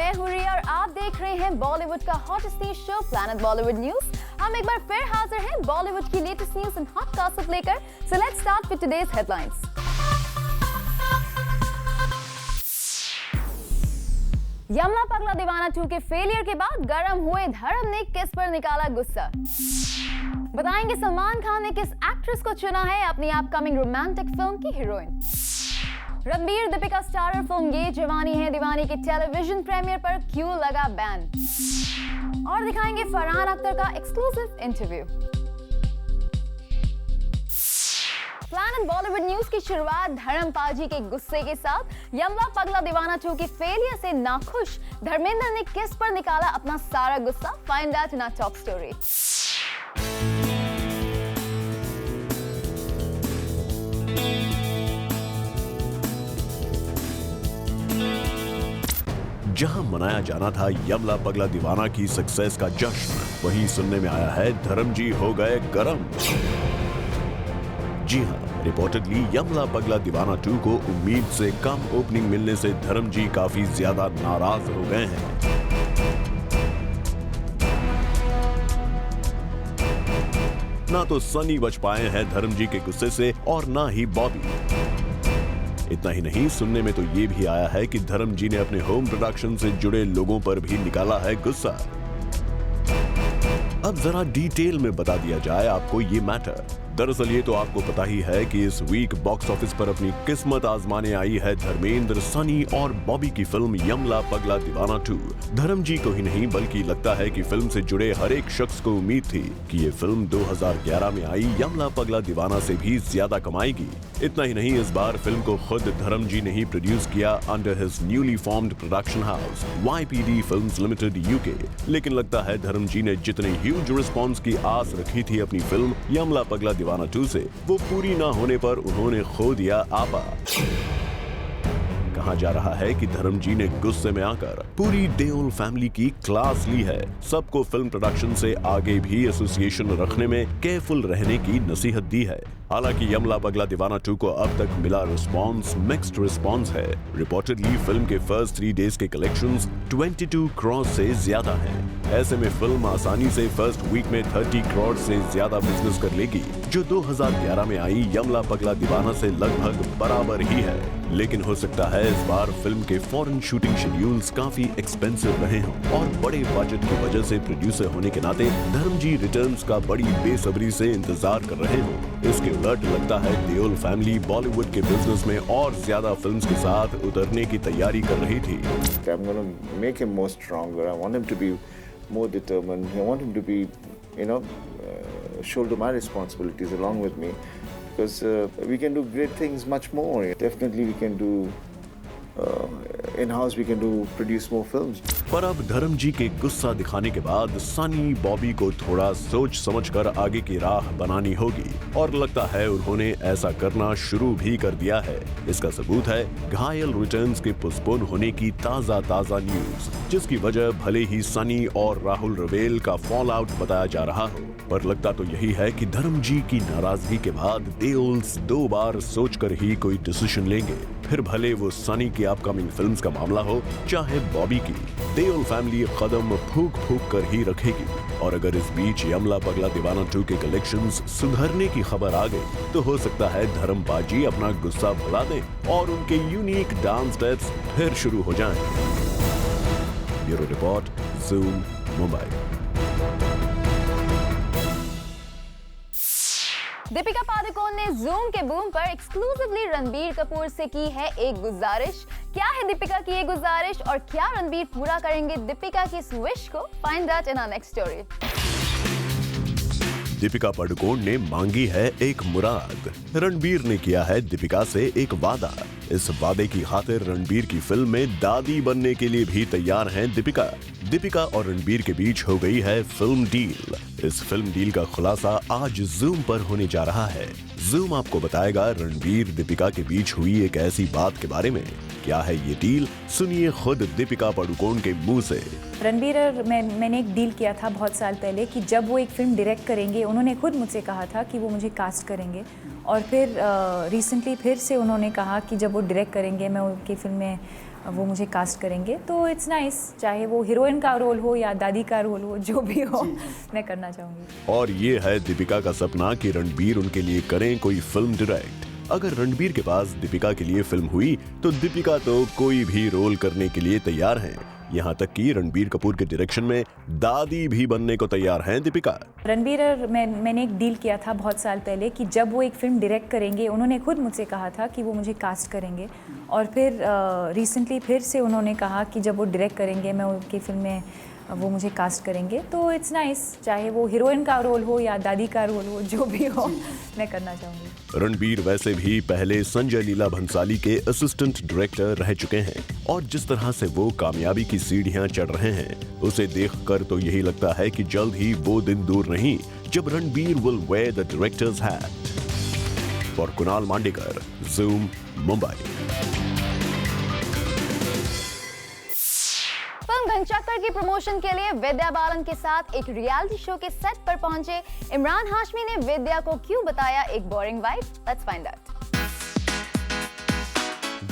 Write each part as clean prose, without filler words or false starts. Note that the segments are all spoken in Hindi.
मैं हूँ रिया और आप देख रहे हैं बॉलीवुड का hottest news show planet Bollywood news. हम एक बार फिर हाजिर हैं बॉलीवुड की latest news and hot gossip लेकर। So let's start with today's headlines. Yamla Pagla Deewana 2 के फेलियर के बाद गरम हुए धर्म ने किस पर निकाला गुस्सा। बताएंगे सलमान खान ने किस एक्ट्रेस को चुना है अपनी अपकमिंग रोमांटिक फिल्म की heroine. Ranbir Deepika starrer film Yeh Jawaani है दीवानी के टेलीविजन प्रीमियर पर क्यों लगा बैन। और दिखाएंगे फरहान अख्तर का exclusive interview. Planet Bollywood news की शुरुआत धर्मपाल जी के गुस्से के साथ। यमला पगला दीवाना 2 के फेलियर से नाखुश धर्मेंद्र ने किस पर निकाला अपना सारा गुस्सा। Find out in our top story. जहां मनाया जाना था यमला पगला दीवाना की सक्सेस का जश्न, वहीं सुनने में आया है धर्म जी हो गए गरम। जी हां, रिपोर्टेडली यमला पगला दीवाना 2 को उम्मीद से कम ओपनिंग मिलने से धर्म जी काफी ज्यादा नाराज हो गए हैं। ना तो सनी बच पाए हैं धर्म जी के गुस्से से और ना ही बॉबी। इतना ही नहीं, सुनने में तो ये भी आया है कि धर्म जी ने अपने होम प्रोडक्शन से जुड़े लोगों पर भी निकाला है गुस्सा। अब जरा डिटेल में बता दिया जाए आपको ये मैटर। दरअसल ये तो आपको पता ही है कि इस वीक बॉक्स ऑफिस पर अपनी किस्मत आजमाने आई है धर्मेंद्र, सनी और बॉबी की फिल्म यमला पगला दीवाना 2। धर्म जी को ही नहीं बल्कि लगता है कि फिल्म से जुड़े हर एक शख्स को उम्मीद थी कि ये फिल्म 2011 में आई यमला पगला दीवाना से भी ज्यादा कमाएगी। इतना ही नहीं, इस बार फिल्म को खुद धर्म जी ने ही प्रोड्यूस किया under his newly formed production house YPD films limited UK। लेकिन लगता है धर्म जी ने जितने ह्यूज रिस्पॉन्स की आस रखी थी अपनी फिल्म यमला पगला दीवाना 2 से, वो पूरी ना होने पर उन्होंने खो दिया आपा। कहा जा रहा है कि धर्म जी ने गुस्से में आकर पूरी देओल फैमिली की क्लास ली है। सबको फिल्म प्रोडक्शन से आगे भी एसोसिएशन रखने में केयरफुल रहने की नसीहत दी है। हालांकि यमला पगला दीवाना 2 को अब तक मिला रिस्पॉन्स मिक्स्ड रिस्पॉन्स है। रिपोर्टेडली फिल्म के फर्स्ट 3 डेज के कलेक्शंस 22 करोड़ से ज्यादा हैं। ऐसे में फिल्म आसानी से फर्स्ट वीक में 30 करोड़ से ज्यादा बिजनेस कर लेगी, जो 2011 में आई यमला पगला दीवाना से लगभग बराबर ही है। लेकिन हो सकता है इस बार फिल्म के फॉरेन शूटिंग शेड्यूल्स काफी एक्सपेंसिव रहे हों और बड़े बजट की वजह से प्रोड्यूसर होने के नाते धर्म जी रिटर्न्स का बड़ी बेसब्री से इंतजार कर रहे हों। इसके उलट लगता है देओल फैमिली बॉलीवुड के बिजनेस में और ज्यादा फिल्म्स के साथ उतरने की तैयारी कर रही थी। I'm going to make him more stronger. I want him to be more determined. I want him to be, shoulder my responsibilities along with me, because we can do great things much more. Definitely we can do in-house, we can do produce more films. पर अब धर्म जी के गुस्सा दिखाने के बाद सनी बॉबी को थोड़ा सोच समझकर आगे की राह बनानी होगी और लगता है उन्होंने ऐसा करना शुरू भी कर दिया है। इसका सबूत है घायल रिटर्न्स के पोस्टपोन होने की ताजा न्यूज, जिसकी वजह भले ही सनी और राहुल रवेल का फॉल आउट बताया जा रहा हो, पर लगता तो यही है कि धर्म जी की नाराजगी के बाद देओल्स 2 बार सोचकर ही कोई डिसीजन लेंगे। फिर भले वो सनी की अपकमिंग फिल्म्स का मामला हो चाहे बॉबी की, देओल फैमिली कदम फूंक कर ही रखेगी। और अगर इस बीच यमला पगला दीवाना 2 के कलेक्शंस सुधरने की खबर आ गई तो हो सकता है धर्मपाल जी अपना गुस्सा भुला दें और उनके यूनिक डांस स्टेप्स फिर शुरू हो जाएं। Bureau report, Zoom, Mumbai. Deepika Padukone ने ज़ूम के बूम पर एक्सक्लूसिवली रणबीर कपूर से की है एक गुजारिश। क्या है दीपिका की ये गुजारिश और क्या रणबीर पूरा करेंगे दीपिका की इस विश को? Find out in our next story. Deepika Padukone ने मांगी है एक मुराद। रणबीर ने किया है दीपिका से एक वादा। इस वादे की खातिर रणबीर की फिल्म में दादी बनने के लिए भी तैयार हैं दीपिका। दीपिका और रणबीर के बीच हो गई है फिल्म डील। इस फिल्म डील का खुलासा आज ज़ूम पर होने जा रहा है। ज़ूम आपको बताएगा रणबीर दीपिका के बीच हुई एक ऐसी बात के बारे में। क्या है ये डील, सुनिए खुद दीपिका पादुकोण के मुंह से। रणबीर और मैंने एक डील किया था बहुत साल पहले कि जब वो एक फिल्म डायरेक्ट करेंगे, उन्होंने खुद मुझसे कहा था कि वो मुझे कास्ट करेंगे, और फिर रिसेंटली फिर से उन्होंने कहा कि जब वो डायरेक्ट करेंगे मैं उनकी फिल्म में वो मुझे कास्ट करेंगे, तो इट्स नाइस। चाहे वो हीरोइन का रोल हो या दादी का रोल हो, जो भी हो मैं करना चाहूँगी। और ये है दीपिका का सपना कि रणबीर उनके लिए करें कोई फिल्म डायरेक्ट। अगर रणबीर के पास दीपिका के लिए फिल्म हुई तो दीपिका तो कोई भी रोल करने के लिए तैयार हैं। यहाँ तक कि रणबीर कपूर के डायरेक्शन में दादी भी बनने को तैयार हैं दीपिका। रणबीर और मैंने एक डील किया था बहुत साल पहले कि जब वो एक फ़िल्म डायरेक्ट करेंगे, उन्होंने खुद मुझसे कहा था कि वो मुझे कास्ट करेंगे। और फिर रिसेंटली फिर से उन्होंने कहा कि जब वो डायरेक्ट करेंगे, मैं उनकी फिल्म में वो मुझे कास्ट करेंगे, तो इट्स नाइस। चाहे वो हीरोइन का रोल हो या दादी का रोल हो, जो भी हो मैं करना चाहूँगी। रणबीर वैसे भी पहले संजय लीला भंसाली के असिस्टेंट डायरेक्टर रह चुके हैं और जिस तरह से वो कामयाबी की सीढ़ियां चढ़ रहे हैं, उसे देखकर तो यही लगता है कि जल्द ही वो दिन दूर नहीं जब Ranbir will wear the directors hat. For Kunal Mandekar, Zoom, Mumbai. Film Ghanchakkar की प्रमोशन के लिए विद्या बालन के साथ एक रियलिटी शो के सेट पर पहुंचे इमरान हाशमी ने विद्या को क्यों बताया एक boring wife. Let's find out.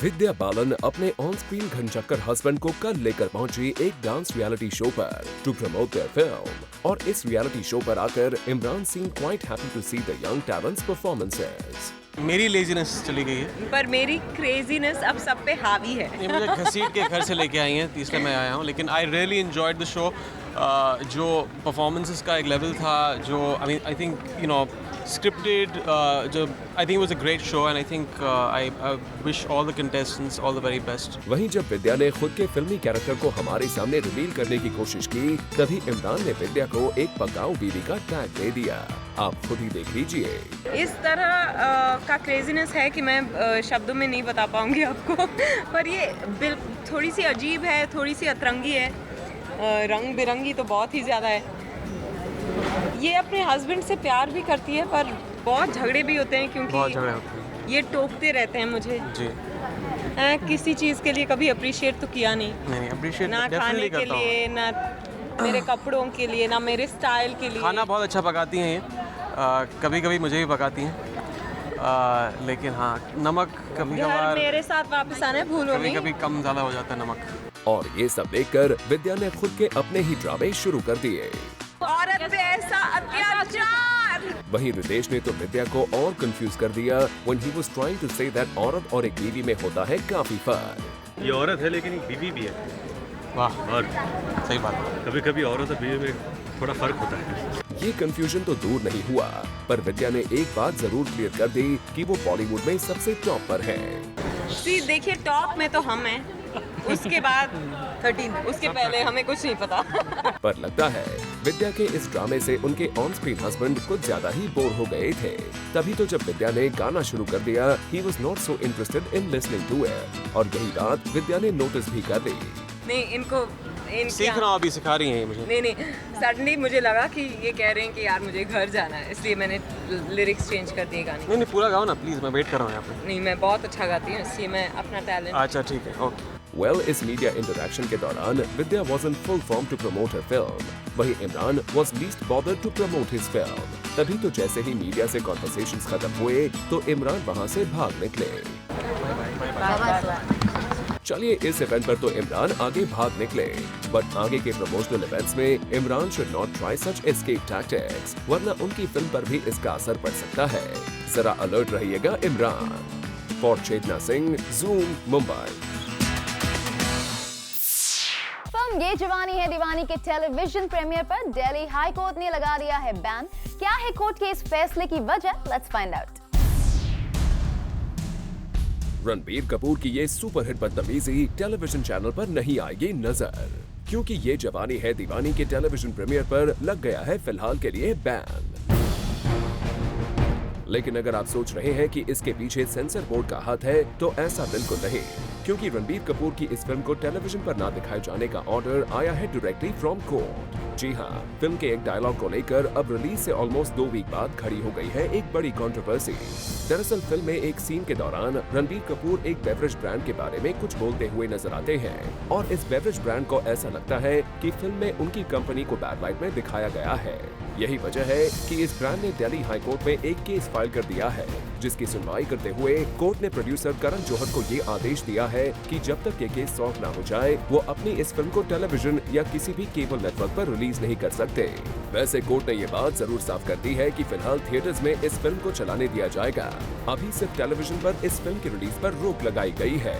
Vidya Balan अपने ऑन स्क्रीन घनचक्कर हस्बैंड को कल लेकर पहुंची एक डांस रियलिटी शो पर टू प्रमोट देयर फिल्म। और इस रियलिटी शो पर आकर Imran seem quite happy to see the young talents performances. मेरी लेजीनेस चली गई है, पर मेरी क्रेजीनेस अब सब पे हावी है। ये मुझे घसीट के घर से लेके आई हैं, इसलिए मैं आया हूँ। लेकिन I really enjoyed the show. जो परफॉर्मेंसेस का एक लेवल था, जो I think you know scripted, जो I think it was a great show and I think I wish all the contestants all the very best. वहीं जब विद्या ने खुद के फिल्मी कैरेक्टर को हमारे सामने रिवील करने की कोशिश की, तभी इमरान ने विद्या को एक पकाऊ बीवी का टैग दे दिया। आप खुद ही देख लीजिए। इस तरह का क्रेजीनेस है कि मैं शब्दों में नहीं बता पाऊंगी आपको पर ये थोड़ी सी अजीब है, थोड़ी सी अतरंगी है, रंग बिरंगी तो बहुत ही ज़्यादा है। ये अपने हस्बैंड से प्यार भी करती है पर बहुत झगड़े भी होते हैं, बहुत झगड़े होते क्योंकि ये टोकते रहते हैं मुझे जी। किसी चीज़ के लिए कभी अप्रिशिएट तो किया नहीं अप्रिशिएट ना खाने के लिए, ना मेरे कपड़ों के लिए, ना मेरे स्टाइल के लिए। खाना बहुत अच्छा पकाती हैं ये, कभी कभी मुझे भी पकाती हैं, लेकिन हाँ नमक कभी कभार मेरे साथ वापस आना है, भूलो कभी नहीं। कभी कम ज़्यादा हो जाता है नमक। और ये सब देखकर विद्या ने खुद के अपने ही ड्रामे शुरू कर दिए। औरत पे ऐसा अत्याचार। वहीं रितेश ने तो विद्या को और कंफ्यूज कर दिया when he was trying to say that औरत और एक बीवी में होता है काफी फर्क। ये औरत है लेकिन एक बीवी भी है। वाह, और सही बात। कभी कभी औरत और बीवी में थोड़ा फर्क होता है। ये कंफ्यूजन तो दूर नहीं हुआ, पर विद्या ने एक बात जरूर क्लियर कर दी कि वो बॉलीवुड में सबसे टॉप पर है। देखिए टॉप में तो हम हैं, उसके बाद 13, उसके पहले हमें कुछ नहीं पता। पर लगता है विद्या के इस ड्रामे से उनके ऑन स्क्रीन हस्बैंड कुछ ज्यादा ही बोर हो गए थे। तभी तो जब विद्या ने गाना शुरू कर दिया, he was not so interested in listening to it। और यही बात विद्या ने नोटिस भी कर ली। नहीं इनको सीख रहा हूँ, अभी सिखा रही हैं ये मुझे। नहीं सडनली मुझे लगा कि ये कह रहे हैं कि यार मुझे घर जाना है, इसलिए मैंने लिरिक्स चेंज कर दिए गाने। नहीं पूरा गाओ ना प्लीज, मैं वेट कर रहा हूँ यहाँ पे। नहीं मैं बहुत अच्छा गाती हूँ, इसलिए मैं अपना टैलेंट। अच्छा ठीक है, ओके। Well, इस मीडिया इंटरैक्शन के दौरान विद्या was in full form to promote her film, वहीं Imran was least bothered to promote his film। तभी तो जैसे ही मीडिया से कॉन्वर्सेशंस खत्म हुए तो इमरान वहां से भाग निकले। चलिए इस इवेंट पर तो इमरान आगे भाग निकले, बट आगे के प्रमोशनल इवेंट्स में Imran should not try such escape tactics, वरना उनकी फिल्म पर भी इसका असर पड़ सकता है। जरा अलर्ट रहिएगा Imran. For Chetna Singh, zoom, Mumbai. Film Yeh Jawaani है दीवानी के टेलीविजन प्रीमियर पर दिल्ली हाई कोर्ट ने लगा दिया है बैन। क्या है कोर्ट के इस फैसले की वजह? Let's find out. Ranbir Kapoor की ये सुपरहिट बदतमीजी टेलीविजन चैनल पर नहीं आएगी नजर, क्योंकि ये जवानी है दीवानी के टेलीविजन प्रीमियर पर लग गया है फिलहाल के लिए बैन। लेकिन अगर आप सोच रहे हैं कि इसके पीछे सेंसर बोर्ड का हाथ है, तो ऐसा बिल्कुल नहीं, क्योंकि रणबीर कपूर की इस फिल्म को टेलीविजन पर ना दिखाए जाने का ऑर्डर आया है डायरेक्टली फ्रॉम कोर्ट। जी हाँ, फिल्म के एक डायलॉग को लेकर अब रिलीज से ऑलमोस्ट 2 वीक बाद खड़ी हो गई है एक बड़ी कंट्रोवर्सी। दरअसल फिल्म में एक सीन के दौरान रणबीर कपूर एक बेवरेज ब्रांड के बारे में कुछ बोलते हुए नजर आते हैं और इस बेवरेज ब्रांड को ऐसा लगता है कि फिल्म में उनकी कंपनी को बैड लाइट में दिखाया गया है। यही वजह है कि इस ब्रांड ने दिल्ली हाई कोर्ट में एक केस फाइल कर दिया है, जिसकी सुनवाई करते हुए कोर्ट ने प्रोड्यूसर करण जौहर को ये आदेश दिया है कि जब तक ये केस सॉल्व ना हो जाए वो अपनी इस फिल्म को टेलीविजन या किसी भी केबल नेटवर्क पर रिलीज नहीं कर सकते। वैसे कोर्ट ने ये बात जरूर साफ कर दी है कि फिलहाल थिएटर्स में इस फिल्म को चलाने दिया जाएगा। अभी सिर्फ टेलीविजन पर इस फिल्म की रिलीज पर रोक लगाई गई है।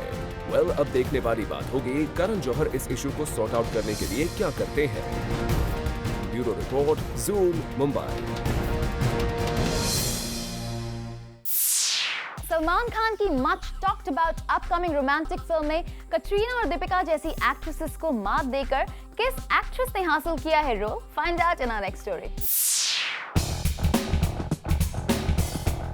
अब देखने वाली बात होगी करण जौहर इस इशू को सॉर्ट आउट करने के लिए क्या करते हैं। Bureau report, Zoom, Mumbai. Salman Khan की much talked about upcoming romantic film में कटरीना और दीपिका जैसी एक्ट्रेसेस को मात देकर किस एक्ट्रेस ने हासिल किया है role? Find out in our next story.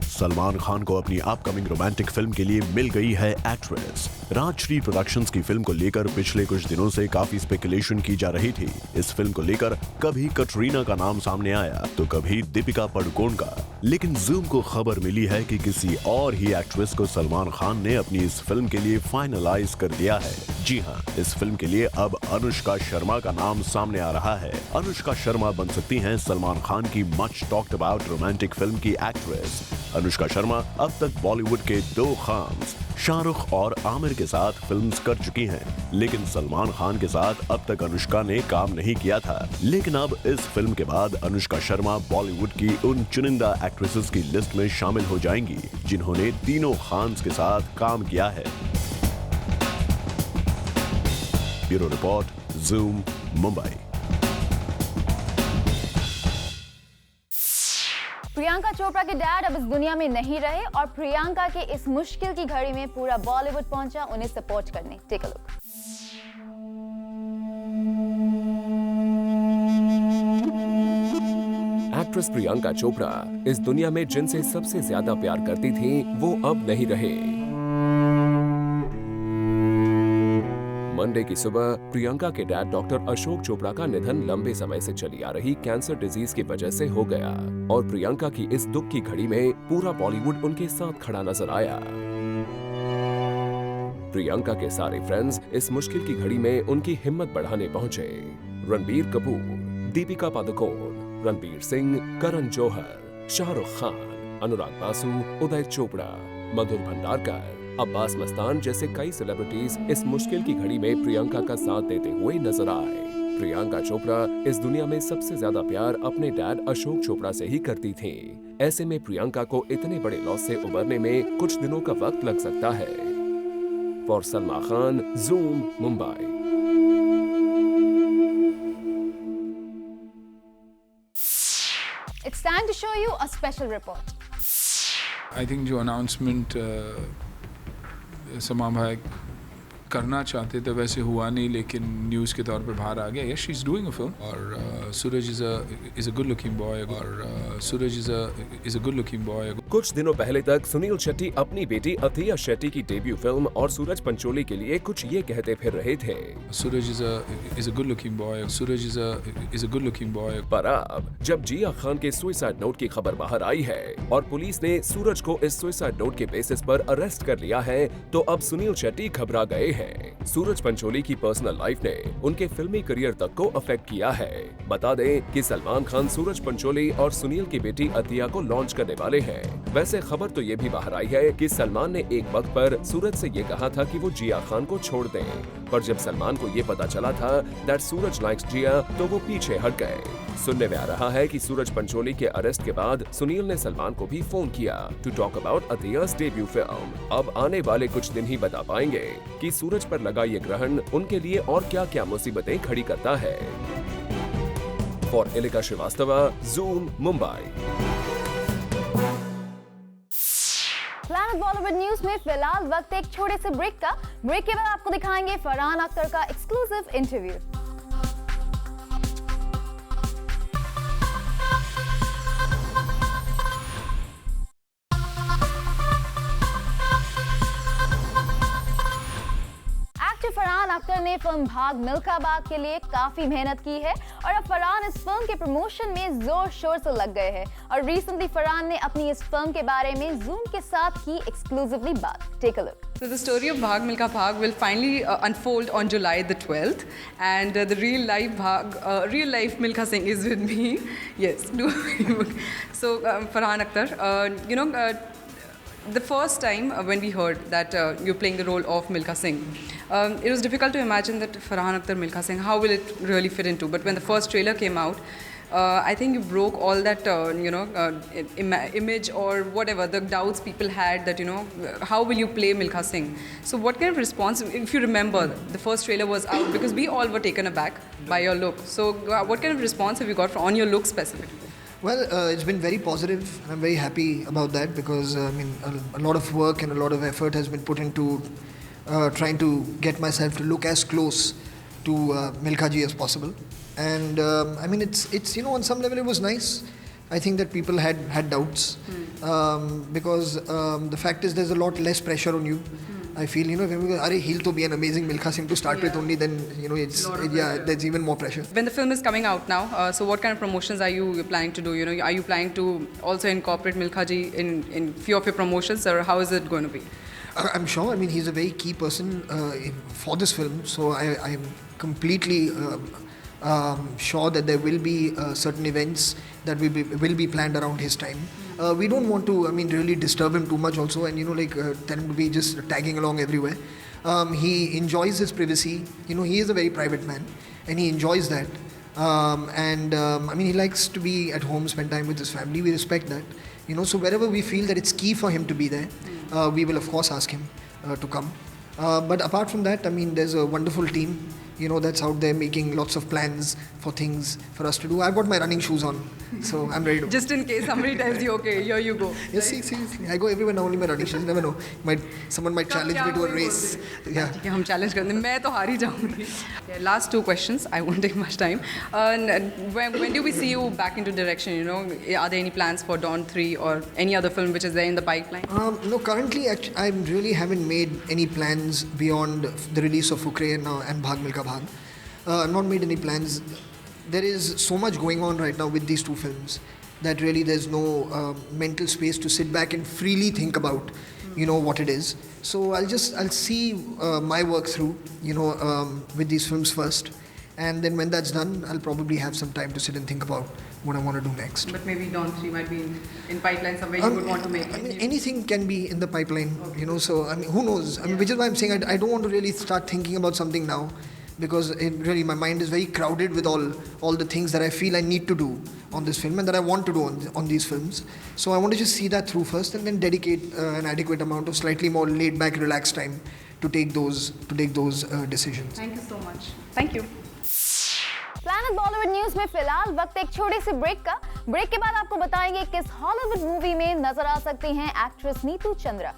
Salman Khan को अपनी अपकमिंग रोमांटिक फिल्म के लिए मिल गई है एक्ट्रेस। राजश्री प्रोडक्शंस की फिल्म को लेकर पिछले कुछ दिनों से काफी स्पेकुलेशन की जा रही थी। इस फिल्म को लेकर कभी कटरीना का नाम सामने आया तो कभी दीपिका पादुकोण का, लेकिन ज़ूम को खबर मिली है कि किसी और ही एक्ट्रेस को सलमान खान ने अपनी इस फिल्म के लिए फाइनलाइज कर दिया है। जी हां, इस फिल्म के लिए अब अनुष्का शर्मा का नाम सामने आ रहा है। अनुष्का शर्मा बन सकती हैं सलमान खान की much talked about romantic film की एक्ट्रेस। अनुष्का शर्मा अब तक बॉलीवुड के 2 खान्स शाहरुख और आमिर के साथ फिल्म्स कर चुकी हैं, लेकिन सलमान खान के साथ अब तक अनुष्का ने काम नहीं किया था। लेकिन अब इस फिल्म के बाद अनुष्का शर्मा बॉलीवुड की उन चुनिंदा एक्ट्रेसेस की लिस्ट में शामिल हो जाएंगी जिन्होंने तीनों खान्स के साथ काम किया है। Bureau report, Zoom, Mumbai. Priyanka Chopra के डैड अब इस दुनिया में नहीं रहे और प्रियंका के इस मुश्किल की घड़ी में पूरा बॉलीवुड पहुंचा उन्हें सपोर्ट करने। Take a look. Actress Priyanka Chopra इस दुनिया में जिनसे सबसे ज्यादा प्यार करती थी वो अब नहीं रहे। मंडे की सुबह प्रियंका के डैड डॉक्टर अशोक चोपड़ा का निधन लंबे समय से चली आ रही कैंसर डिजीज की वजह से हो गया और प्रियंका की इस दुख की घड़ी में पूरा बॉलीवुड उनके साथ खड़ा नजर आया। प्रियंका के सारे फ्रेंड्स इस मुश्किल की घड़ी में उनकी हिम्मत बढ़ाने पहुंचे। रणबीर कपूर, दीपिका पादुकोण, रणवीर सिंह, करण जौहर, शाहरुख खान, अनुराग बासु, उदय चोपड़ा, मधुर भंडारकर, अब्बास मस्तान जैसे कई सेलिब्रिटीज इस मुश्किल की घड़ी में प्रियंका का साथ देते हुए नजर आए। प्रियंका चोपड़ा इस दुनिया में सबसे ज्यादा प्यार अपने डैड अशोक चोपड़ा से ही करती थी। ऐसे में प्रियंका को इतने बड़े लॉस से उबरने में कुछ दिनों का वक्त लग सकता है। For Salma Khan, zoom, Mumbai. It's time to show you a special report. I think जो अनाउंसमेंट सलमान भाई करना चाहते थे वैसे हुआ नहीं, लेकिन न्यूज़ के तौर पे बाहर आ गया। She is doing a film और Sooraj is a good looking boy और Sooraj is a good looking boy. कुछ दिनों पहले तक सुनील शेट्टी अपनी बेटी अथिया शेट्टी की डेब्यू फिल्म और सूरज पंचोली के लिए कुछ ये कहते फिर रहे थे। Sooraj is a good looking boy, Sooraj is a good looking boy. पर अब जब जिया खान के सुसाइड नोट की खबर बाहर आई है और पुलिस ने सूरज को इस सुसाइड नोट के बेसिस पर अरेस्ट कर लिया है तो अब सुनील शेट्टी घबरा गए हैं। सूरज पंचोली की पर्सनल लाइफ ने उनके फिल्मी करियर तक को अफेक्ट किया है। बता दें कि सलमान खान सूरज पंचोली और सुनील की बेटी अतिया को लॉन्च करने वाले हैं। वैसे खबर तो ये भी बाहर आई है कि सलमान ने एक वक्त पर सूरज से ये कहा था कि वो जिया खान को छोड़ दें, पर जब सलमान को ये पता चला था दैट सूरज लाइक्स जिया तो वो पीछे हट गए। सुनने में आ रहा है कि सूरज पंचोली के अरेस्ट के बाद सुनील ने सलमान को भी फोन किया to talk about Athiya's debut film. अब आने वाले कुछ दिन ही बता पाएंगे कि सूरज पर लगा ये ग्रहण उनके लिए और क्या क्या मुसीबतें खड़ी करता है। For Ilika Srivastava, Zoom, Mumbai. Planet Bollywood news में फिलहाल वक्त एक छोटे से ब्रेक का। ब्रेक के बाद आपको दिखाएंगे फरहान अख्तर का exclusive interview. Actor Farhan Akhtar ने फिल्म भाग मिल्खा भाग के लिए काफी मेहनत की है और अब फरहान इस फिल्म के प्रमोशन में जोर शोर से लग गए हैं और रिसेंटली फरहान ने अपनी इस फिल्म के बारे में जूम के साथ की एक्सक्लूसिवली बात। Take a look. So the story of Bhag Milkha Bhag will finally unfold on July the 12th, and the real life Milkha Singh is with me. Yes, so Farhan Akhtar, the first time when we heard that you're playing the role of Milkha Singh, it was difficult to imagine that Farhan Akhtar Milkha Singh, how will it really fit into? But when the first trailer came out, I think you broke all that image or whatever the doubts people had that how will you play Milkha Singh. So what kind of response, if you remember, the first trailer was out because we all were taken aback by your look. So what kind of response have you got on your look specifically? Well, it's been very positive, and I'm very happy about that because a lot of work and a lot of effort has been put into trying to get myself to look as close to Milkha ji as possible. And it's on some level it was nice. I think that people had doubts because the fact is there's a lot less pressure on you. I feel he'll to be an amazing Milkha Singh to start with only, then there's even more pressure. When the film is coming out now, so what kind of promotions are you planning to do? Are you planning to also incorporate Milkha ji in few of your promotions, or how is it going to be? I'm sure. He's a very key person for this film, so I'm completely sure that there will be certain events that will be planned around his time. We don't want to, really disturb him too much also, and tell him to be just tagging along everywhere. He enjoys his privacy. He is a very private man, and he enjoys that. He likes to be at home, spend time with his family. We respect that. So wherever we feel that it's key for him to be there, we will of course ask him to come. But apart from that, there's a wonderful team, that's out there making lots of plans for things for us to do. I've got my running shoes on, so I'm ready to go. Just in case somebody tells you, okay, here you go. Yes, seriously. I go everywhere now, only my running shoes. You never know. Someone might challenge me to a race. Yeah. I'm challenged. मैं तो हार ही जाऊंगी. Last two questions. I won't take much time. When do we see you back into direction? Are there any plans for Dawn 3 or any other film which is there in the pipeline? No, currently I really haven't made any plans beyond the release of Fukre and Bhag Milkha Bhag. I've not made any plans. There is so much going on right now with these two films that really there's no mental space to sit back and freely think about, what it is. So I'll see my work through, with these films first. And then when that's done, I'll probably have some time to sit and think about what I want to do next. But maybe Dawn 3 might be in pipeline somewhere you would want to make. Anything can be in the pipeline, so who knows? Which is why I'm saying I don't want to really start thinking about something now, because really my mind is very crowded with all the things that I feel I need to do on this film and that I want to do on these films. So I want to just see that through first and then dedicate an adequate amount of slightly more laid back, relaxed time to take those decisions. Thank you so much. Thank you. Planet Bollywood news में फिलहाल वक्त एक छोटे से ब्रेक का। ब्रेक के बाद आपको बताएंगे किस हॉलीवुड मूवी में नजर आ सकती हैं एक्ट्रेस नीतू चंद्रा।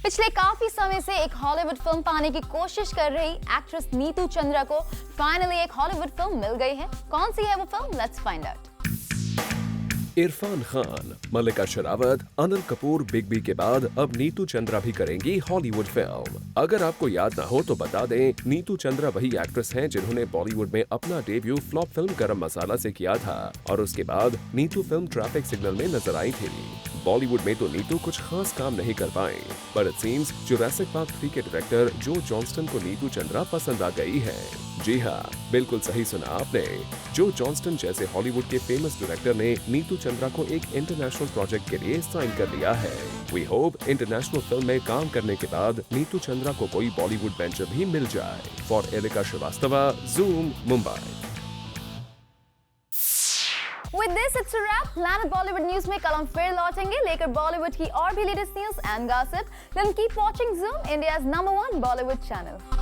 पिछले काफी समय से एक हॉलीवुड फिल्म पाने की कोशिश कर रही एक्ट्रेस नीतू चंद्रा को फाइनली एक हॉलीवुड फिल्म मिल गई है। कौन सी है वो film? Let's find out. Irrfan Khan, Mallika Sherawat, Anil Kapoor, big B के बाद अब नीतू चंद्रा भी करेंगी हॉलीवुड फिल्म। अगर आपको याद ना हो तो बता दें, नीतू चंद्रा वही एक्ट्रेस हैं जिन्होंने बॉलीवुड में अपना डेब्यू फ्लॉप फिल्म गरम मसाला से किया था और उसके बाद नीतू फिल्म ट्रैफिक सिग्नल में नजर आई थी। बॉलीवुड में तो नीतू कुछ खास काम नहीं कर पाए, पर इट सीम्स जुरासिक पार्क 3 के डायरेक्टर जो जॉनस्टन को नीतू चंद्रा पसंद आ गई है। जी हाँ, बिल्कुल सही सुना आपने। जो जॉनस्टन जैसे हॉलीवुड के फेमस डायरेक्टर ने नीतू चंद्रा को एक इंटरनेशनल प्रोजेक्ट के लिए साइन कर लिया है। वी होप इंटरनेशनल फिल्म में काम करने के बाद नीतू चंद्रा को कोई बॉलीवुड वेंचर भी मिल जाए। For Erika Srivastava, zoom, Mumbai. With this, it's a wrap. Planet Bollywood News में कल हम फिर लौटेंगे लेकर बॉलीवुड की और भी latest news and gossip. Then keep watching Zoom, India's #1 Bollywood channel.